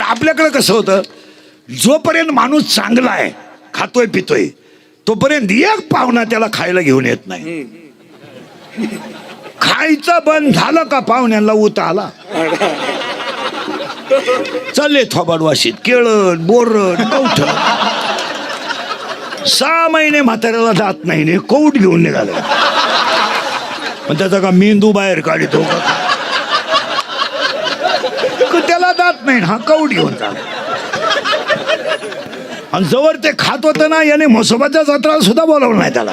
आता आपल्याकडे कसं होतं, जोपर्यंत माणूस चांगला आहे, खातोय पितोय, तोपर्यंत एक पाहुणा त्याला खायला घेऊन येत नाही. खायचं बंद झालं का पाहुण्याला उत आला, चालले थोबाडवाशीत केळण बोरण कवठं. 6 महिने म्हाताऱ्याला जात नाही ने कौट घेऊन निघाले. पण त्याचा का मेंदू बाहेर काढतो का त्याला जात नाही, हा कौट घेऊन चालला. आणि जवळ ते खात होतं ना, याने म्हसोबाच्या जत्राला सुद्धा बोलावलं नाही त्याला.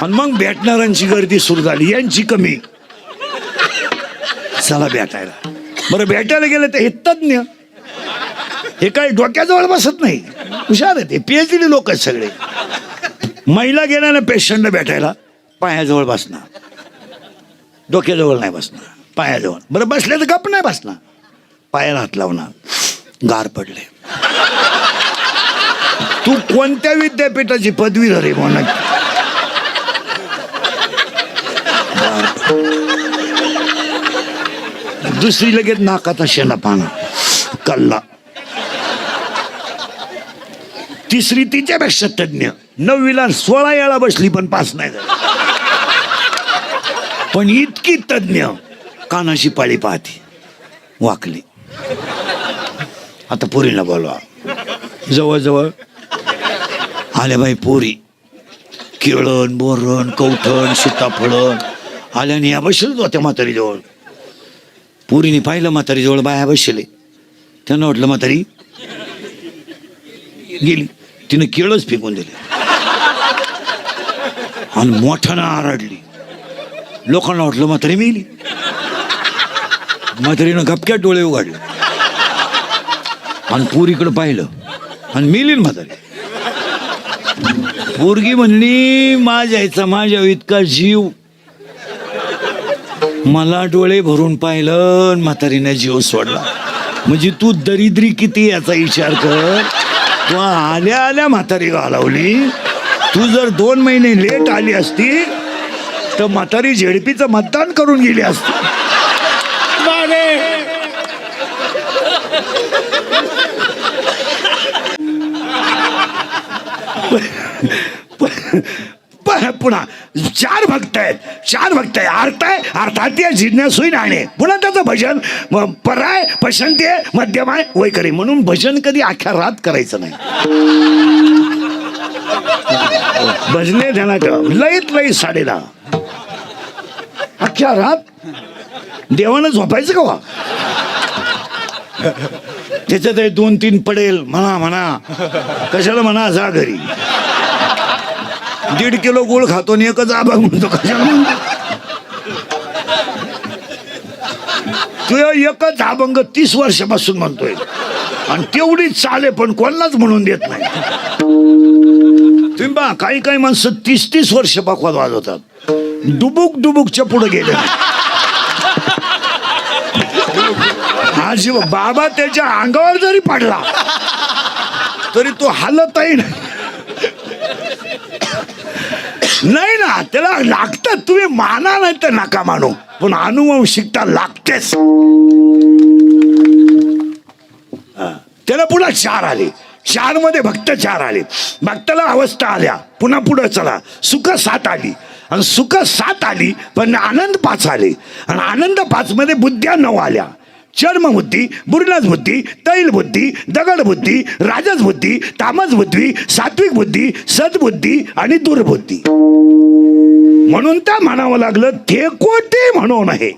आणि मग भेटणाऱ्यांची गर्दी सुरू झाली, यांची कमी. चला भेटायला. बरं भेटायला गेलं तर हे तज्ञ, हे काही डोक्याजवळ बसत नाही, हुशार आहे ते, PhD लोक आहेत सगळे. महिला गेल्या ना पेशंटला भेटायला, पायाजवळ बसणार, डोक्याजवळ नाही बसणार, पायाजवळ. बरं बसले तर गप नाही बसणार, पायाला हात लावणार. गार पडले. तू कोणत्या विद्यापीठाची पदवीधर आहे म्हणा. दुसरी लगेच नाकाचा शेणा पाना कल्ला. तिसरी तिच्यापेक्षा तज्ञ, 9वीला 16 वेळा बसली पण पास नाही झाली. पण इतकी तज्ञ, कानाशी पाळी पाहती, वाकली. आता पोरीला बोलवा. जवळजवळ आल्या बाई पोरी, केळण बोरण कवठण सीताफळण आल्याने या बसलेच होत्या म्हातारीजवळ. पोरीने पाहिलं म्हातारीजवळ बाया बसले. त्यांना वाटलं म्हातारी गेली. तिने केळच फेकून दिले आणि मोठ्यानं आरडली. लोकांना वाटलं म्हातारी मेली. म्हातारीनं गपक्यात डोळे उघडले आणि पोरीकडे पाहिलं आणि मेली म्हातारी. पोरगी म्हणली, माझ्या इतका जीव. मला डोळे भरून पाहिलं, म्हातारीने जीव सोडला. म्हणजे तू दरिद्री किती याचा विचार कर. तू आल्या आल्या म्हातारी घालवली. तू जर 2 महिने लेट आली असती तर म्हातारी झेडपीचं मतदान करून गेली असती. पुन्हा 4 भक्त आहेत, 4 भक्त आहे. अर्थात जिज्ञासून आहे. पुन्हा त्याचं भजन पराय पसंती आहे, मध्यम आहे, वैकरी. म्हणून भजन कधी अख्ख्या रात करायचं नाही. भजने ध्यानात लईत 10:30 अख्ख्या रात देवानं झोपायचं का वा. त्याच्यात 2-3 पडेल म्हणा कशाला म्हणा, जा घरी. 1.5 किलो गुळ खातो आणि एकच आभाग म्हणतो कशाला. तू एकच अभंग 30 वर्षापासून म्हणतोय आणि तेवढीच चाले, पण कोणालाच म्हणून देत नाही. तुम्ही बा, काही माणसं 30 वर्ष बकवाद वाजवतात, डुबुकच्या पुढे गेले. हा बाबा त्याच्या अंगावर जरी पडला तरी तो हालतही नाही ना. त्याला लागतं. तुम्ही माना नाही तर नका मानू, पण अनुवंशिकता लागतेच. त्याला पुन्हा 4 आले. 4 मध्ये भक्त 4 आले. भक्ताला अवस्था आल्या. पुन्हा पुढे चला, सुख 7 आली. आणि सुख 7 आली पण आनंद 5 आले. आणि आनंद 5 मध्ये बुद्ध्या 9 आल्या. चर्मबुद्धी, बुरलास बुद्धी, तैल बुद्धी, दगड बुद्धी, राजस बुद्धी, तामस बुद्धी, सात्विक बुद्धी, सद्बुद्धी आणि दुर्बुद्धी. म्हणून त्या म्हणावं लागलं थेकोटी म्हणून आहे.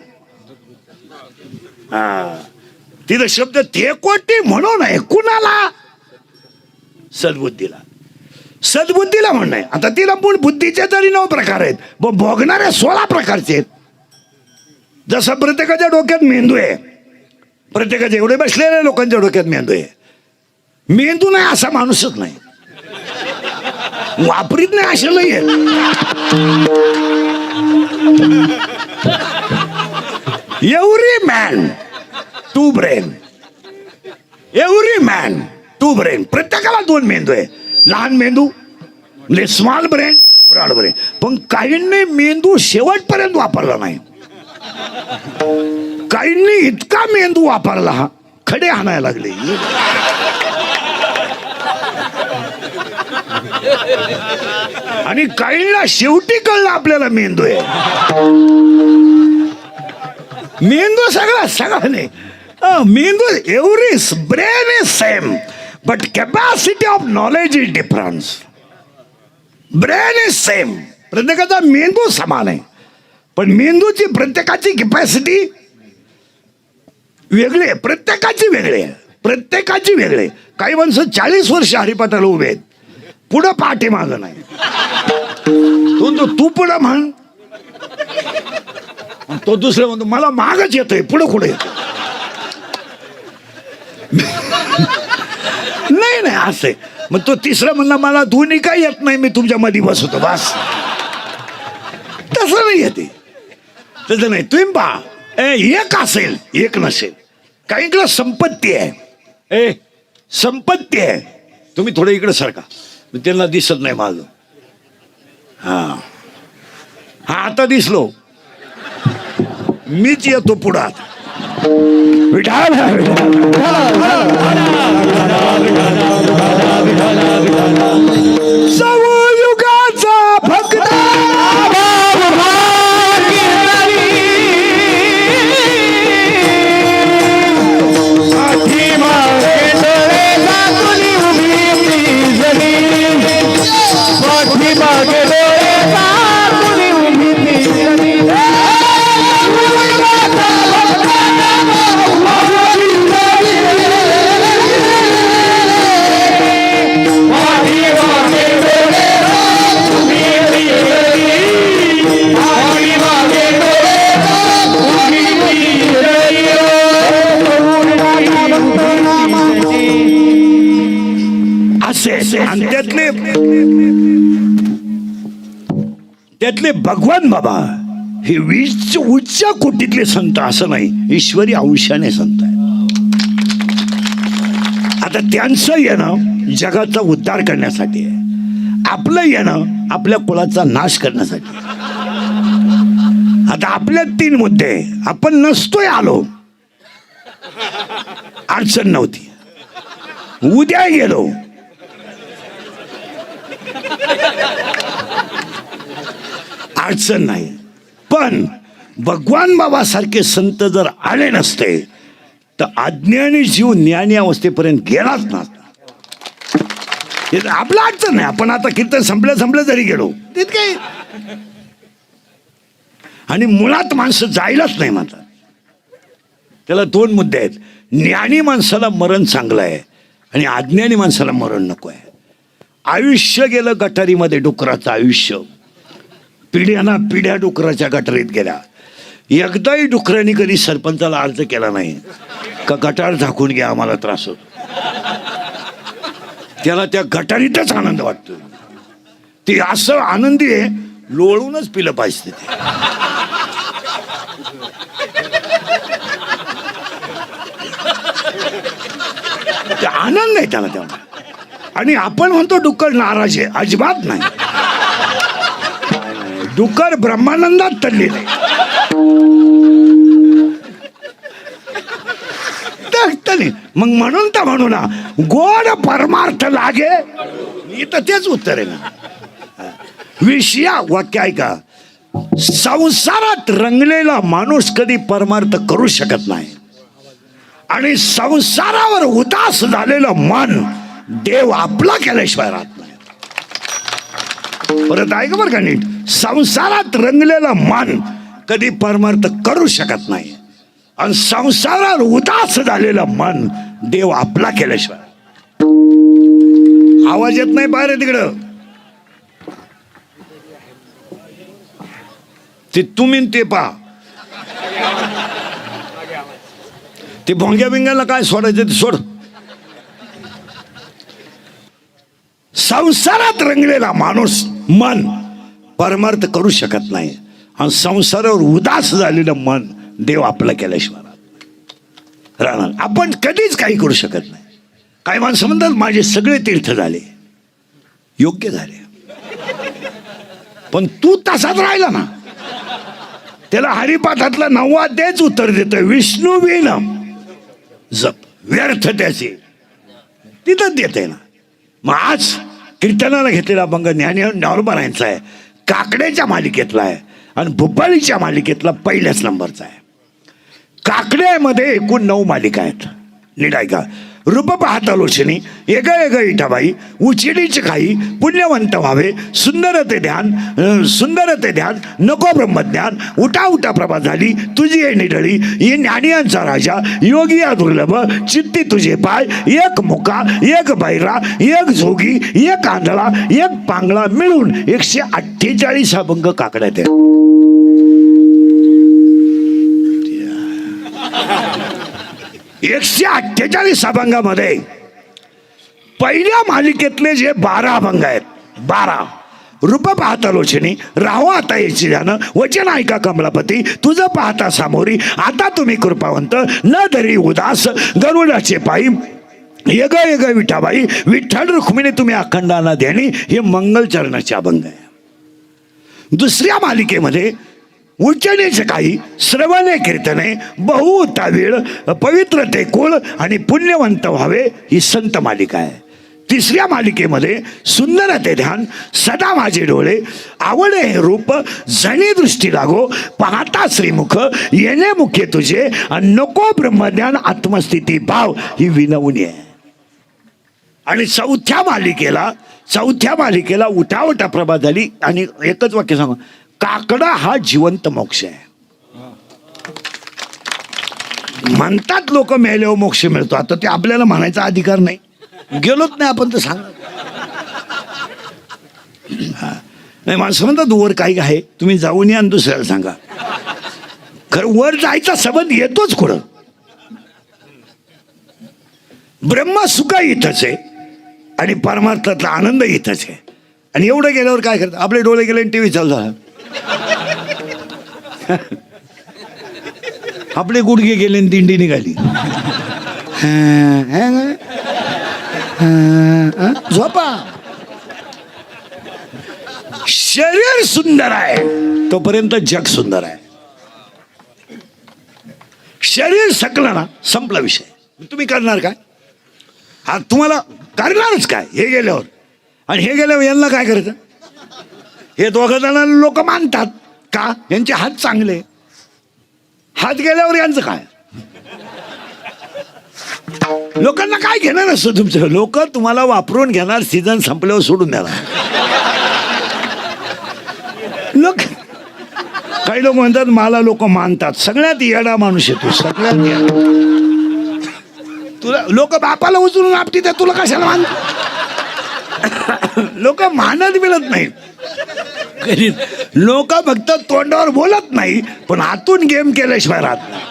तिथं शब्द थेकोटी म्हणून आहे. कुणाला? सद्बुद्धीला. सद्बुद्धीला म्हणणं आहे. आता तिला मूळ बुद्धीचे जरी 9 प्रकार आहेत, भोगणारे 16 प्रकारचे आहेत. जसं प्रत्येकाच्या डोक्यात मेंदू आहे, प्रत्येकाच्या एवढे बसलेल्या लोकांच्या डोक्यात मेंदू आहे. मेंदू नाही असा माणूसच नाही, वापरीत नाही असे लई आहे. Every man two brain, every man two brain. प्रत्येकाला 2 मेंदू आहे. लहान मेंदू म्हणजे स्मॉल ब्रेन, ब्रॉड ब्रेन. पण काहींनी मेंदू शेवटपर्यंत वापरला नाही. काहींनी इतका मेंदू वापरला हा खडे हाणायला लागले. आणि काहींना शेवटी कळलं आपल्याला मेंदू आहे. मेंदू सगळा नाही. मेंदू every brain is same but capacity of knowledge is difference. Brain is same, प्रत्येकाचा मेंदू समान आहे पण मेंदूची प्रत्येकाची कॅपॅसिटी वेगळी आहे. प्रत्येकाची वेगळी आहे, प्रत्येकाची वेगळी. काही माणसं 40 वर्ष हरिपाठाला उभे आहेत, पुढं पाठी मागं नाही. तू पुढं म्हण, तो दुसरा म्हणतो मला मागच येतोय, पुढं कुठं येतो. नाही असे. मग तो तिसरा म्हणला मला दोन्ही काही येत नाही, मी तुमच्या मध्ये बसवतो बस. तसं नाही येते, तसं नाही. तुम्ही पहा, एक असेल एक नसेल. काहींकडे संपत्ती आहे, संपत्ती आहे. तुम्ही थोडं इकडे सारखा, त्यांना दिसत नाही माझं. हा आता दिसलो, मीच येतो पुढात. युगाचा भक्त आणि त्यातले भगवान बाबा हे उच्च कोटीतले संत असं नाही, ईश्वरी अंशाने संत आहे. आता त्यांचं येणं जगाचा उद्धार करण्यासाठी आहे, आपलं येणं आपल्या कुळाचा नाश करण्यासाठी. आता आपल्या 3 मुद्दे. आपण नसतोय आलो, अडचण नव्हती. उद्या गेलो, अडचण नाही. पण भगवान बाबा सारखे संत जर आले नसते तर अज्ञानी जीव ज्ञानी अवस्थेपर्यंत गेलाच नसता. आपला अडचण नाही. आपण आता कीर्तन संपलं जरी गेलो तितके. आणि मुळात माणसं जायलाच नाही म्हणतात. त्याला 2 मुद्दे आहेत. ज्ञानी माणसाला मरण चांगलं आहे आणि अज्ञानी माणसाला मरण नको आहे. आयुष्य गेलं गटारीमध्ये, डुकराचं आयुष्य. पिढ्या डुकराच्या गटारीत गेल्या. एकदाही डुकरांनी कधी सरपंचाला अर्ज केला नाही का गटार झाकून घ्या आम्हाला त्रास होतो. त्याला त्या गटारीतच आनंद वाटतो. ते असं आनंदी आहे, लोळूनच पिलं पाहिजे. ते आनंद आहे त्याला तेव्हा. आणि आपण म्हणतो डुक्कर नाराज आहे, अजिबात नाही. डुक्कर ब्रह्मानंदात तल्लीन आहे. मग म्हणून तर म्हणू ना, गोड परमार्थ लागे. मी तर तेच उत्तर आहे ना. विषया वाक्य ऐका. संसारात रंगलेला माणूस कधी परमार्थ करू शकत नाही आणि संसारावर उदास झालेलं मन देव आपला केल्याशिवाय राहत नाही. परत ऐका बरं का नीट. संसारात रंगलेलं मन कधी परमार्थ करू शकत नाही आणि संसारावर उदास झालेलं मन देव आपला केल्याशिवाय. आवाज येत नाही बाहेर तिकडं. ते तुम्ही ते पहा. ते भोंग्या बिंग्याला काय सोडायचं ते सोड. संसारात रंगलेला माणूस मन परमार्थ करू शकत नाही आणि संसारावर उदास झालेलं मन देव आपलं केल्याशिवाय राहणार. आपण कधीच काही करू शकत नाही. काही माणसं म्हणतात माझे सगळे तीर्थ झाले, योग्य झाले, पण तू तसाच राहिला ना. त्याला हरिपाठातला 9वा तेच उत्तर देतोय, विष्णू विण जप व्यर्थ त्याचे, तिथंच देते ना. मग आज कीर्तनाला घेतलेला अभंग ज्ञानोबा यांचा आहे, काकड्याच्या मालिकेतला आहे आणि भुपाळीच्या मालिकेतला पहिल्याच नंबरचा आहे. काकड्यामध्ये एकूण 9 मालिका आहेत. नीट ऐका. रूप पाहता लोचनी, एग एग इठाबाई, उचिडीची खाई, पुण्यवंत व्हावे, सुंदर ते ध्यान, नको ब्रह्मज्ञान, उठा उठा प्रभा झाली, तुझी ये निडळी, ये ज्ञानियांचा राजा, योगी या दुर्लभ, चित्ती तुझे पाय, एक मुका, एक बैरा, एक झोगी, एक आंधळा, एक पांगळा मिळून 148 अभंग काकड्यात आहेत. 148 अभंगामध्ये पहिल्या मालिकेतले जे 12 अभंग आहेत, 12 रूप पाहता लोचनी, राहो आता याची ध्यान, वचन ऐका कमलापती, तुझं पाहता सामोरी, आता तुम्ही कृपावंत, न धरी उदास, गरुडाचे पायी, येग येग विठाबाई, विठ्ठल रुक्मिणी तुम्ही अखंडाना देणी, हे मंगलचरणाचे अभंग आहे. दुसऱ्या मालिकेमध्ये उच्चनेचे काही, श्रवणे कीर्तने, बहु तावीळ, पवित्र ते कुळ आणि पुण्यवंत व्हावे, ही संत मालिका आहे. तिसऱ्या मालिकेमध्ये सुंदर ते ध्यान, सदा माझे डोळे, आवडे हे रूप, जणी दृष्टी लागो, पाहता श्रीमुख, येणे मुखे तुझे, आणि नको ब्रह्मज्ञान, आत्मस्थिती भाव, ही विनवणी आहे. आणि चौथ्या मालिकेला उठावटा प्रभा झाली आणि एकच वाक्य सांगा, काकडा हा जिवंत मोक्ष आहे. म्हणतात लोक मेल्यावर मोक्ष मिळतो, आता ते आपल्याला म्हणायचा अधिकार नाही, गेलोच नाही आपण तर सांग. नाही माणसं म्हणतात वर काही आहे, तुम्ही जाऊन या आणि दुसऱ्याला सांगा. खरं वर जायचा संबंध येतोच कुठं. ब्रह्म सुख इथंच आहे आणि परमार्थातला आनंद इथंच आहे. आणि एवढं गेल्यावर काय करतात, आपले डोळे गेले आणि टीव्ही चालू झाला, आपले गुडघे गेले आणि दिंडी निघाली, झोपा. शरीर सुंदर आहे तोपर्यंत जग सुंदर आहे. शरीर सकलं ना, संपला विषय. तुम्ही करणार काय? हा तुम्हाला करणारच काय हे गेल्यावर. आणि हे गेल्यावर यांना काय करायचं? हे दोघं जणांना लोक मानतात का? यांचे हात चांगले, हात गेल्यावर यांचं काय? लोकांना काय घेणार असतं तुमचं? लोक तुम्हाला वापरून घेणार, सीझन संपल्यावर सोडून देणार. लोक काही लोक म्हणतात मला लोक मानतात. सगळ्यात येडा माणूस आहे तू, सगळ्यात येडा. तुला लोक बापाला उचलून आपटी त्या, तुला कशाला मान? लोक मानत मिळत नाहीत. लोक फक्त तोंडावर बोलत नाही, पण आतून गेम केल्याशिवाय राहत नाही,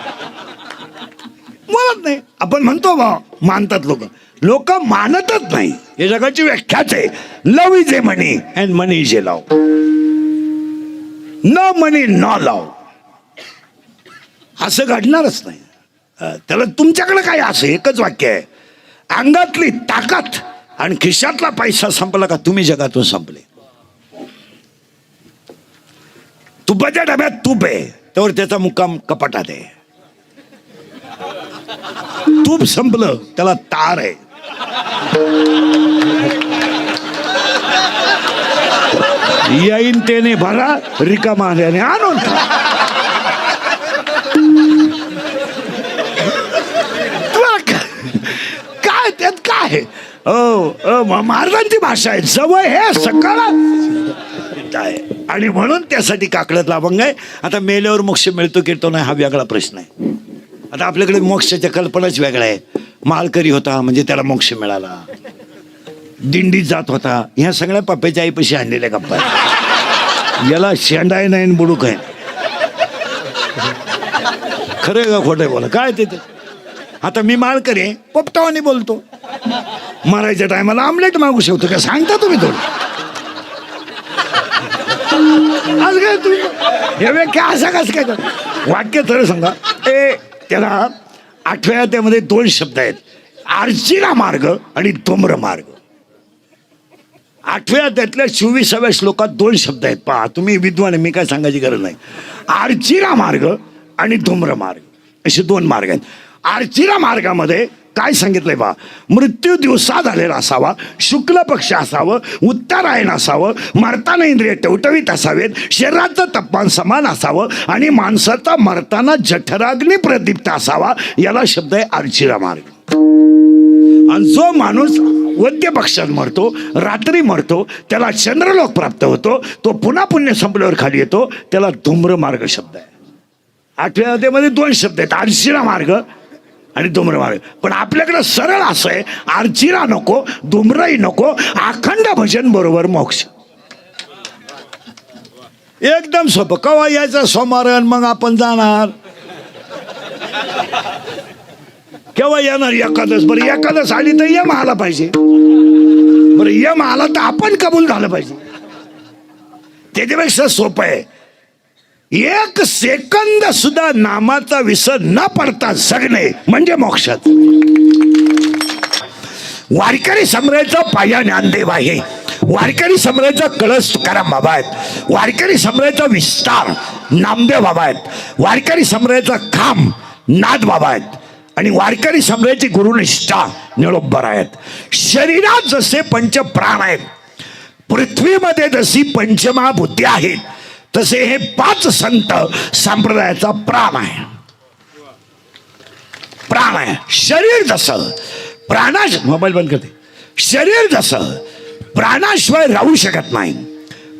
बोलत नाही. आपण म्हणतो बा मानतात लोक, लोक मानतच नाही. हे जगाची व्याख्याच आहे. Love is a money and money is a love. न मनी न लव, असं घडणारच नाही. त्याला तुमच्याकडे काय असं एकच वाक्य आहे, अंगातली ताकद आणि खिशातला पैसा संपला का तुम्ही जगातून संपले. तुपाच्या डब्यात तूप आहे त्यावर त्याचा मुक्काम कपाटात आहे. तूप संपलं त्याला तार आहे. येईन त्याने भरा, रिकामा आल्याने आणून. काय त्यात काय? महाराजांची भाषा आहे, जवळ हे सकाळ आहे. आणि म्हणून त्यासाठी काकड्यातला अभंग आहे. आता मेल्यावर मोक्ष मिळतो की तो नाही हा वेगळा प्रश्न आहे. आता आपल्याकडे मोक्षाच्या कल्पनाच वेगळ्या आहे. मालकरी होता म्हणजे त्याला मोक्ष मिळाला, दिंडीत जात होता, ह्या सगळ्या पप्प्याच्या आईपाशी आणलेल्या गप्पा. याला शेंडाय नाही बुडूक आहे. खरं का खोटं बोला काय ते? आता मी मालकरी आहे, पोपटावानी बोलतो. मारायच्या टायमाला आमलेट मागू शकतो का? सांगता तुम्ही थोडं. आज काय तुम्ही हे व्याख्या असं कसं काय कर? वाक्य तर सांगा. त्याला 8व्या त्यामध्ये 2 शब्द आहेत, आर्चिना मार्ग आणि धूम्र मार्ग. 8व्या अध्यायातल्या 24व्या श्लोकात 2 शब्द आहेत. पहा, तुम्ही विद्वान आहे, मी काय सांगायची गरज नाही. आर्चिरा मार्ग आणि धूम्र मार्ग असे 2 मार्ग आहेत. आर्चिरा मार्गामध्ये काय सांगितलंय बा, मृत्यू दिवसा झालेला असावा, शुक्ल पक्ष असावं, उत्तरायण असावं, मरताना इंद्रिय टवटवीत असावेत, शरीराचं तापमान समान असावं आणि माणसाचा मरताना जठराग्नी प्रदीप्त असावा. याला शब्द आहे आर्चिरा मार्ग. आणि जो माणूस वद्य पक्षात मरतो, रात्री मरतो, त्याला चंद्रलोक प्राप्त होतो, तो पुन्हा पुण्य संपल्यावर खाली येतो, त्याला धूम्र मार्ग शब्द आहे. 8व्या अध्यायामध्ये 2 शब्द आहेत, आर्चिरा मार्ग आणि धूम्र मार्ग. पण आपल्याकडे सरळ असं आहे, आर्चिरा नको, धूम्रही नको, अखंड भजन बरोबर मोक्ष. एकदम सोपं. केव्हा यायचं सोमवार, मग आपण जाणार. केव्हा येणार एकादश. बरं एकादश आली तर यम आला पाहिजे. बरं यम आला तर आपण कबूल झालं पाहिजे. त्याच्यापेक्षा सोपं आहे, 1 सेकंद सुद्धा नामाचा विसर न पडता जगणे म्हणजे मोक्षात. वारकरी सम्राटचा पाया ज्ञानदेव आहे, वारकरी सम्राटचा कळस तुकाराम बाबा आहेत, वारकरी सम्राटचा विस्तार नामदेव बाबा आहेत, वारकरी सम्राटचा खांब नाथ बाबा आहेत आणि वारकरी सम्राटची गुरुनिष्ठा निळोबर आहेत. शरीरात जसे पंचप्राण आहेत, पृथ्वीमध्ये जशी पंचमहाभूते आहेत, तसे हे 5 संत संप्रदायाचा प्राण आहे. प्राण आहे. शरीर जसं प्राणाश मोबाईल बंद करते. शरीर जसं प्राणाशिवाय राहू शकत नाही,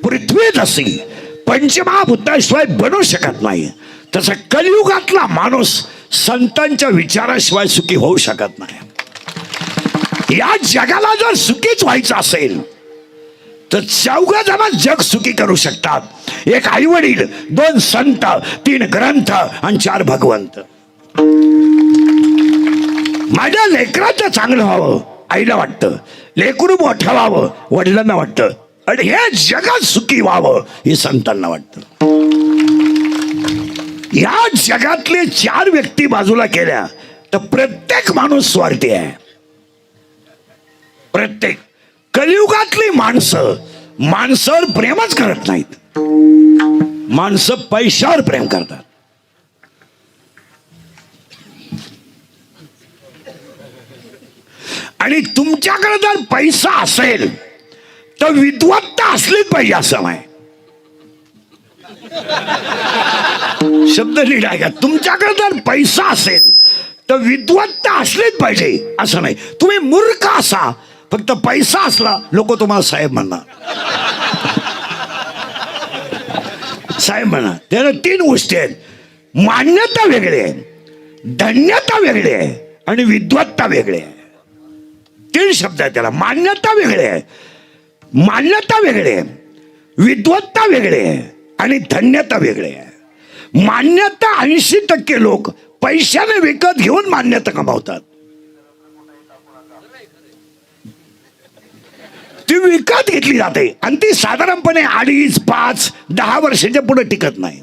पृथ्वी जशी पंचमहाभूताशिवाय बनू शकत नाही, तसं कलियुगातला माणूस संतांच्या विचाराशिवाय सुखी होऊ शकत नाही. या जगाला जर सुखीच व्हायचं असेल तर 4 जण जग सुखी करू शकतात. 1 आई वडील, 2 संत, 3 ग्रंथ आणि 4 भगवंत. माझ्या लेकराचं चांगलं व्हावं आईला वाटतं, लेकरू मोठं व्हावं वडिलांना वाटतं, आणि हे जगात सुखी व्हावं हे संतांना वाटतं. या जगातले 4 व्यक्ती बाजूला केल्या तर प्रत्येक माणूस स्वार्थी आहे. प्रत्येक. कलियुगातली माणसं माणसावर प्रेमच करत नाहीत, माणसं पैशावर प्रेम करतात. आणि तुमच्याकडे जर पैसा असेल तर विद्वत्ता असलीच पाहिजे असं नाही. शब्द नीट आहे का. तुमच्याकडे जर पैसा असेल तर विद्वत्ता असलीच पाहिजे असं नाही. तुम्ही मूर्ख असा, फक्त पैसा असला लोक तुम्हाला साहेब म्हणणार. साहेब म्हणा. त्याला 3 गोष्टी आहेत. मान्यता वेगळी आहे, धन्यता वेगळी आहे आणि विद्वत्ता वेगळी आहे. 3 शब्द आहेत त्याला. मान्यता वेगळी आहे, मान्यता वेगळी आहे, विद्वत्ता वेगळी आहे आणि धन्यता वेगळी आहे. मान्यता 80% लोक पैशाने विकत घेऊन मान्यता कमावतात. ती विकत घेतली जाते आणि ती साधारणपणे 2.5, 5, 10 वर्षाच्या पुढे टिकत नाही.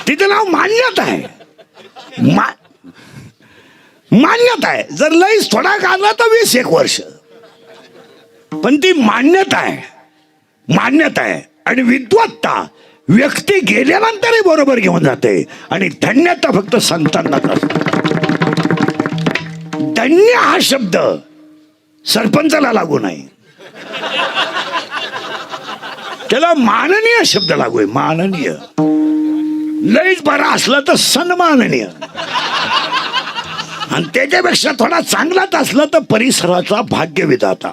तिचं नाव मान्यता आहे. मान्यता आहे. जर लईच थोडा काढला तर 20-1 वर्ष, पण ती मान्यता आहे. मान्यता आहे. आणि विद्वत्ता व्यक्ती गेल्यानंतरही बरोबर घेऊन जाते आणि धन्यता फक्त संतांनाच असते. धन्य हा शब्द सरपंचाला लागू नाही, त्याला माननीय शब्द लागू आहे. माननीय. लईच बरा असला तर सन्माननीय, आणि त्याच्यापेक्षा थोडा चांगलाच असला तर परिसराचा भाग्यविधाता.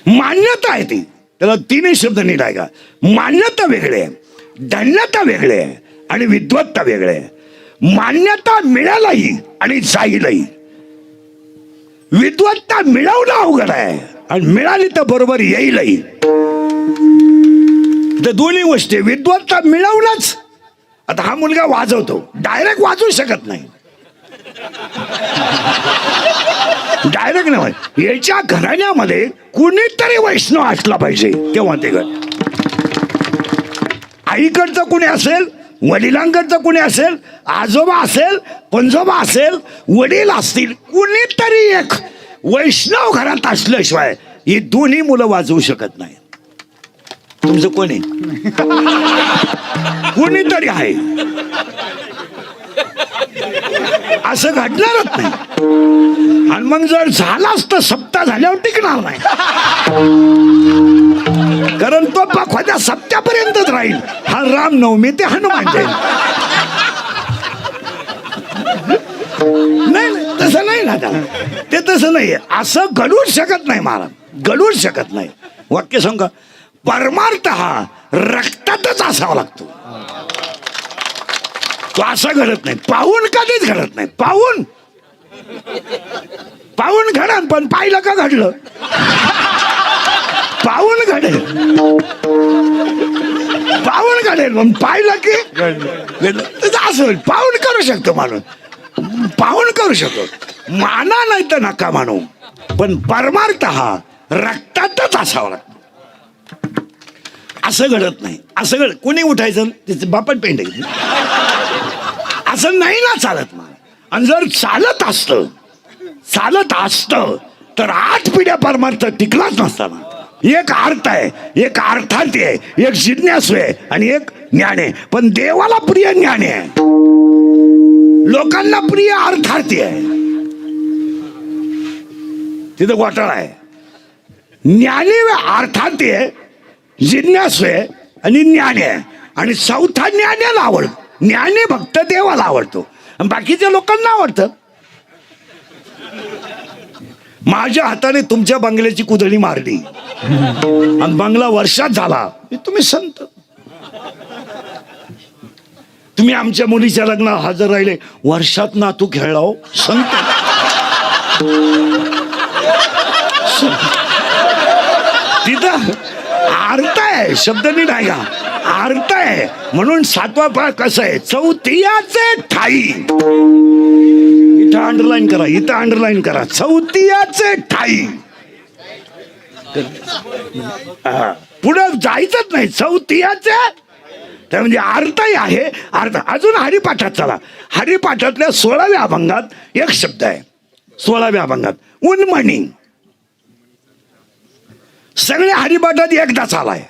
मान्यता आहे ती. त्याला 3 शब्द नीट आहे का. मान्यता वेगळे आहे, धन्यता वेगळे आहे आणि विद्वत्ता वेगळे आहे. मान्यता मिळालाही आणि जाईलही, विद्वत्ता मिळवणं अवघड आहे आणि मिळाली तर बरोबर येईलही. तर दोन्ही गोष्टी. विद्वत्ता मिळवणंच. आता हा मुलगा वाजवतो, डायरेक्ट वाजवू शकत नाही. डायरेक्ट नाही. याच्या घराण्यामध्ये कुणीतरी वैष्णव असला पाहिजे तेव्हा ते घर. आईकडचं कुणी असेल वडिलांकडचं कोणी असेल, आजोबा असेल, पंजोबा असेल, वडील असतील, कुणीतरी एक वैष्णव घरात असल्याशिवाय ही दोन्ही मुलं वाजवू शकत नाही. तुमचं कोणी कुणीतरी आहे, असं घडणारच नाही. आणि मग जर झालाच तर सप्ताह झाल्यावर टिकणार नाही, कारण तो पखवाद्या सप्त्यापर्यंतच राहील. हा रामनवमी ते हनुमान जयंती. नाही तसं नाही ना, ते तसं नाही. असं घडूच शकत नाही महाराज, घडूच शकत नाही. वाक्य सांगा, परमार्थ हा रक्तातच असावा लागतो. तो असं घडत नाही, पाहून कधीच घडत नाही. पाहून घडन, पण पाहिलं का घडलं? पाहून घडेल, पण पाहिलं की असं होईल. पाहून करू शकतो माणूस, पाहून करू शकतो, माना नाही तर नका मानू, पण परमार्थ हा रक्तातच असावा लागतो. असं घडत नाही. असं कोणी उठायचं त्याचं बापट पेंड असं नाही ना चालत मला. आणि जर चालत असतं तर 8 पिढ्या परमार्थ टिकलाच नसताना. एक अर्थ आहे, एक अर्थार्थी आहे, एक जिज्ञासू आहे आणि एक ज्ञान आहे. पण देवाला प्रिय ज्ञानी आहे, लोकांना प्रिय अर्थार्थी आहे. तिथं घोटाळा आहे. ज्ञानी अर्थार्थी आहे, जिज्ञासू आहे आणि ज्ञानी आहे. आणि चौथा ज्ञानाला आवडतो. ज्ञानी भक्त देवाला आवडतो आणि बाकीच्या लोकांना आवडतं. माझ्या हाताने तुमच्या बंगल्याची कुदळी मारली आणि बंगला वर्षात झाला, तुम्ही संत. तुम्ही आमच्या मुलीच्या लग्नात हजर राहिले, वर्षात ना तू खेळला हो, संत. तिथं अर्थ आहे, शब्द नाही का, अर्थ आहे. म्हणून 7वा पाठ कसं आहे, चौथियाचे ठाई. इथं अंडरलाईन करा, इथं अंडरलाईन करा, चौथियाचे ठाई. पुढं जायचंच नाही, चौथियाचे. म्हणजे अर्थही आहे, अर्थ. अजून हरिपाठात चला. हरिपाठातल्या 16व्या अभंगात एक शब्द आहे, 16व्या अभंगात उन्मणी. सगळ्या हरिपाठात एकदाच आलाय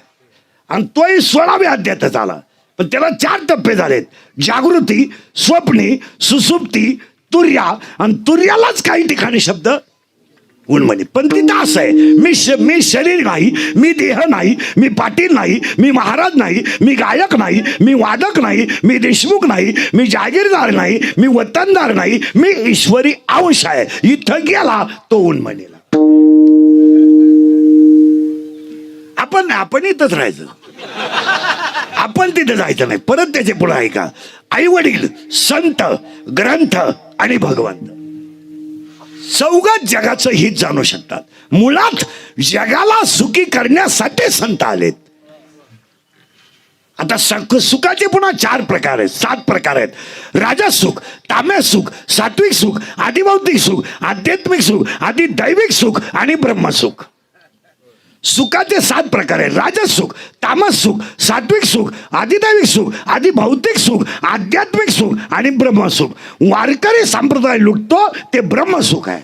आणि तोही 16व्या अध्यायात आला. पण त्याला 4 टप्पे झालेत, जागृती, स्वप्नी, सुसुप्ती, तुर्या. आणि तुर्यालाच काही ठिकाणी शब्द उन्मनी. पण तिथं असं आहे, मी शरीर नाही, मी देह नाही, मी पाटील नाही, मी महाराज नाही, मी गायक नाही, मी वादक नाही, मी देशमुख नाही, मी जागीरदार नाही, मी वतनदार नाही, मी ईश्वरी अंश आहे. इथं गेला तो उन्मनीला. आपण इथंच राहायचं, आपण तिथे जायचं नाही. परत त्याचे पुढे आहे का, आई वडील, संत, ग्रंथ आणि भगवंत. चौघात जगाचं हित जाणू शकतात. मुळात जगाला सुखी करण्यासाठी संत आलेत. आता सुखाचे पुन्हा 4 प्रकार आहेत, 7 प्रकार आहेत. राजस सुख, तामस सुख, सात्विक सुख, आदिभौतिक सुख, आध्यात्मिक सुख, आदिदैविक सुख आणि ब्रह्मसुख. सुखाचे 7 प्रकार आहेत. राजस सुख, तामस सुख, सात्विक सुख, आदिदैविक सुख, आदिभौतिक सुख, आध्यात्मिक सुख आणि ब्रह्मसुख. वारकरी संप्रदाय लुटतो ते ब्रह्मसुख आहे.